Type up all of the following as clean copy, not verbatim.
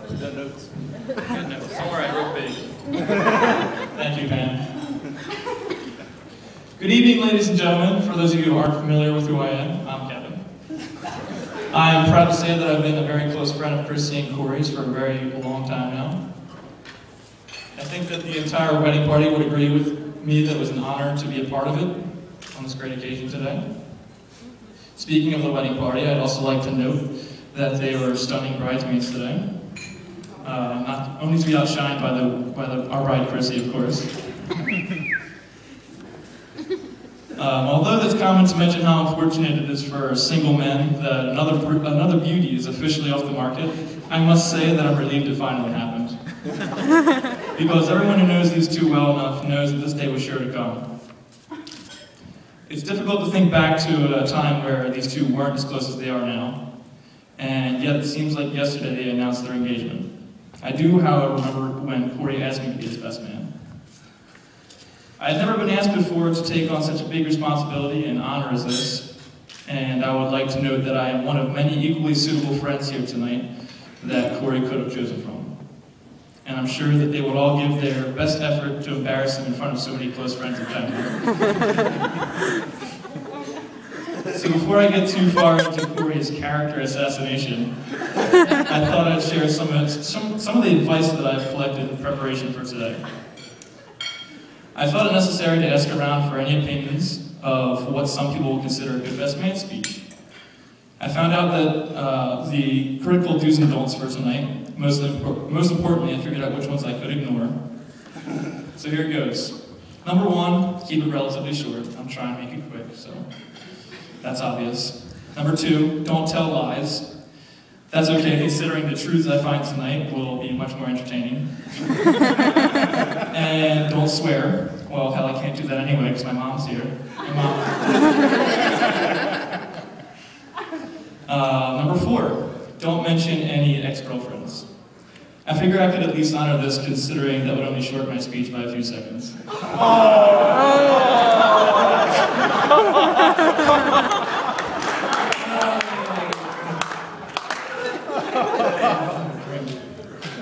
We've got notes. Got notes. Don't worry, I wrote big. Thank you, Pam. Good evening, ladies and gentlemen. For those of you who aren't familiar with who I am, I'm Kevin. I am proud to say that I've been a very close friend of Chrissy and Corey's for a very long time now. I think that the entire wedding party would agree with me that it was an honor to be a part of it on this great occasion today. Speaking of the wedding party, I'd also like to note that they were stunning bridesmaids today. Not only to be outshined by our bride Chrissy, of course. Although it's common to mention how unfortunate it is for single men that another beauty is officially off the market, I must say that I'm relieved it finally happened. Because everyone who knows these two well enough knows that this day was sure to come. It's difficult to think back to a time where these two weren't as close as they are now, and yet it seems like yesterday they announced their engagement. I do, however, remember when Corey asked me to be his best man. I had never been asked before to take on such a big responsibility and honor as this, and I would like to note that I am one of many equally suitable friends here tonight that Corey could have chosen from. And I'm sure that they would all give their best effort to embarrass him in front of so many close friends and family. So before I get too far into Corey's character assassination, I thought I'd share some of the advice that I've collected in preparation for today. I felt it necessary to ask around for any opinions of what some people will consider a good best man speech. I found out that the critical do's and don'ts for tonight, most importantly, I figured out which ones I could ignore. So here it goes. Number one, keep it relatively short. I'm trying to make it quick, so that's obvious. Number two, don't tell lies. That's okay, considering the truths I find tonight will be much more entertaining. And don't swear. Well, hell, I can't do that anyway because my mom's here. Number four, don't mention any ex-girlfriends. I figure I could at least honor this considering that would only shorten my speech by a few seconds.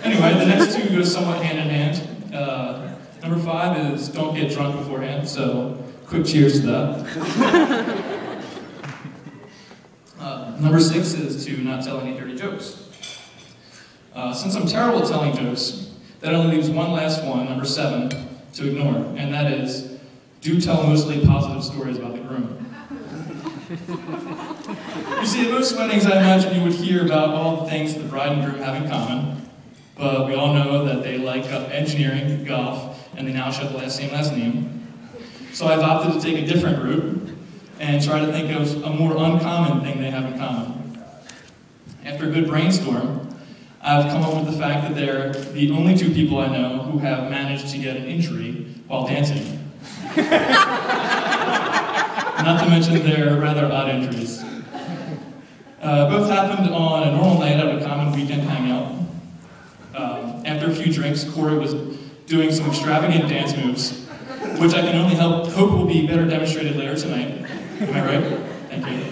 Anyway, the next two go somewhat hand in hand. Number five is don't get drunk beforehand, so quick cheers to that. Number six is to not tell any dirty jokes. Since I'm terrible at telling jokes, that only leaves one last one, number seven, to ignore, and that is, do tell mostly positive stories about the groom. You see, at most weddings, I imagine you would hear about all the things that the bride and groom have in common, but we all know that they like engineering, golf, and they now share the same last name. So I've opted to take a different route and try to think of a more uncommon thing they have in common. After a good brainstorm, I've come up with the fact that they're the only two people I know who have managed to get an injury while dancing. Not to mention their rather odd injuries. Both happened on a normal night at a common weekend hangout. After a few drinks, Corey was doing some extravagant dance moves, which I can only hope will be better demonstrated later tonight. Am I right? Thank you.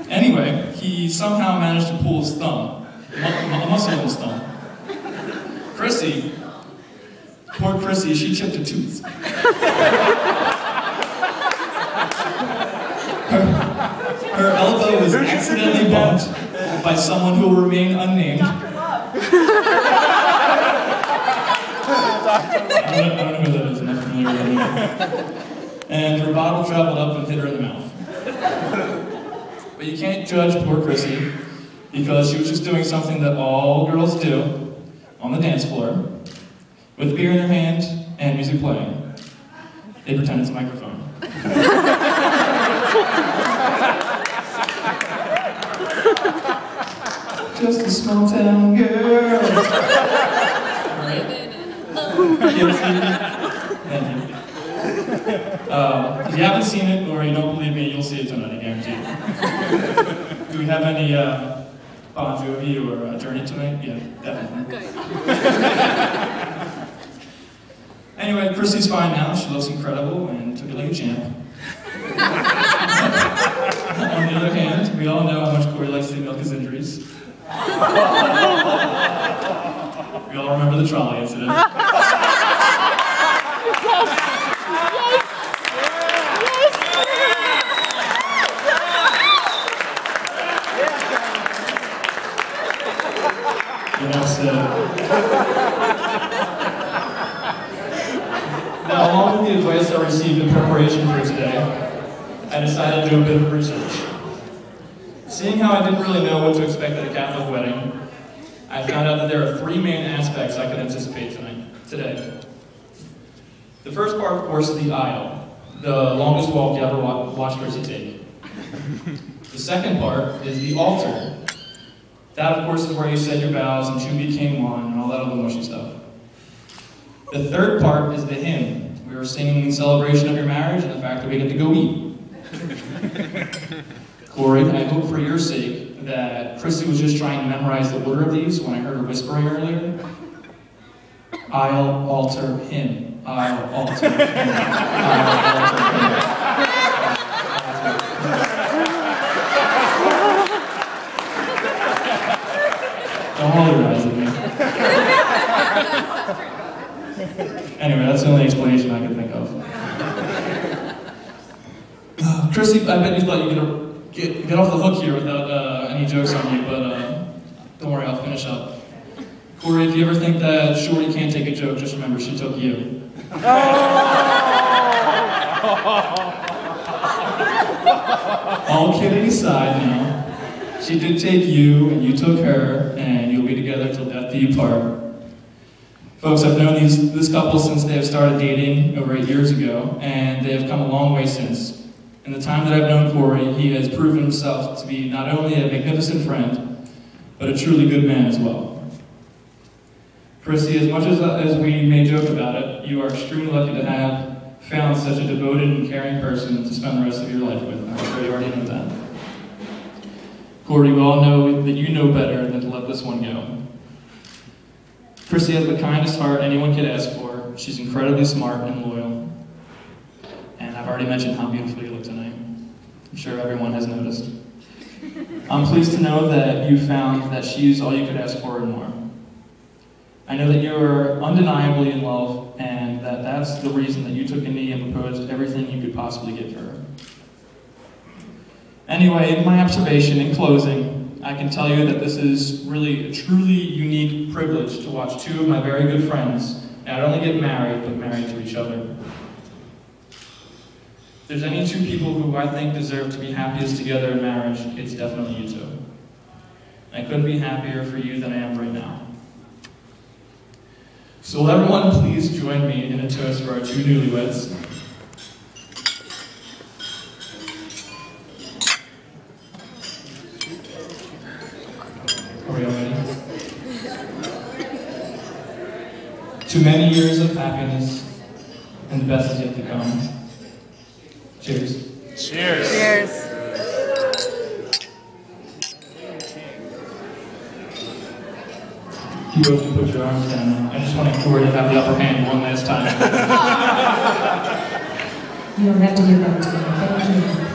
Anyway, he somehow managed to pull his thumb, a muscle in his thumb. Chrissy, poor Chrissy, she chipped a tooth. Her elbow was accidentally bumped by someone who will remain unnamed. I don't know who that is, I'm not familiar with him. And her bottle traveled up and hit her in the mouth. But you can't judge poor Chrissy, because she was just doing something that all girls do on the dance floor, with beer in their hand and music playing. They pretend it's a microphone. Just a small town girl. Alright? If you haven't seen it, or you don't believe me, you'll see it tonight, I guarantee you. Do we have any Bon Jovi or Journey tonight? Yeah, definitely. Anyway, Chrissy's fine now. She looks incredible and took it like a champ. On the other hand, we all know how much Corey likes to milk his injuries. We all remember the trolley incident. Enough said. Now, along with the advice I received in preparation for today, I decided to do a bit of research. Seeing how I didn't really know what to expect at a Catholic wedding, I found out that there are three main aspects I could anticipate today. The first part, of course, is the aisle, the longest walk you ever watched Chrissy take. The second part is the altar. That, of course, is where you said your vows and two became one and all that other mushy stuff. The third part is the hymn. We were singing in celebration of your marriage and the fact that we get to go eat. Corey, I hope for your sake that Chrissy was just trying to memorize the order of these when I heard her whispering earlier. Aisle, altar, hymn. Aisle, altar, hymn. Aisle, altar, hymn. Don't hollywoodize at me. Anyway, that's the only explanation I could think of. Chrissy, I bet you thought you could get off the hook here without any jokes on you, but don't worry, I'll finish up. Corey, if you ever think that Shorty can't take a joke, just remember she took you. All kidding aside now, she did take you, and you took her, and you'll be together till death do you part. Folks, I've known this couple since they have started dating over 8 years ago, and they have come a long way since. In the time that I've known Corey, he has proven himself to be not only a magnificent friend, but a truly good man as well. Chrissy, as much as we may joke about it, you are extremely lucky to have found such a devoted and caring person to spend the rest of your life with. I'm sure you already know that. Corey, we all know that you know better than to let this one go. Chrissy has the kindest heart anyone could ask for. She's incredibly smart and loyal. And I've already mentioned how beautiful you look tonight. I'm sure everyone has noticed. I'm pleased to know that you found that she's all you could ask for and more. I know that you're undeniably in love, and that that's the reason that you took a knee and proposed everything you could possibly give her. Anyway, in my observation, in closing, I can tell you that this is really a truly unique privilege to watch two of my very good friends not only get married, but married to each other. If there's any two people who I think deserve to be happiest together in marriage, it's definitely you two. I couldn't be happier for you than I am right now. So will everyone please join me in a toast for our two newlyweds. Are we all ready? To many years of happiness, and the best is yet to come. Cheers. Cheers. Cheers. You both can put your arms down. I just want Corey to have the upper hand one last time. You'll never do that to me. Thank you.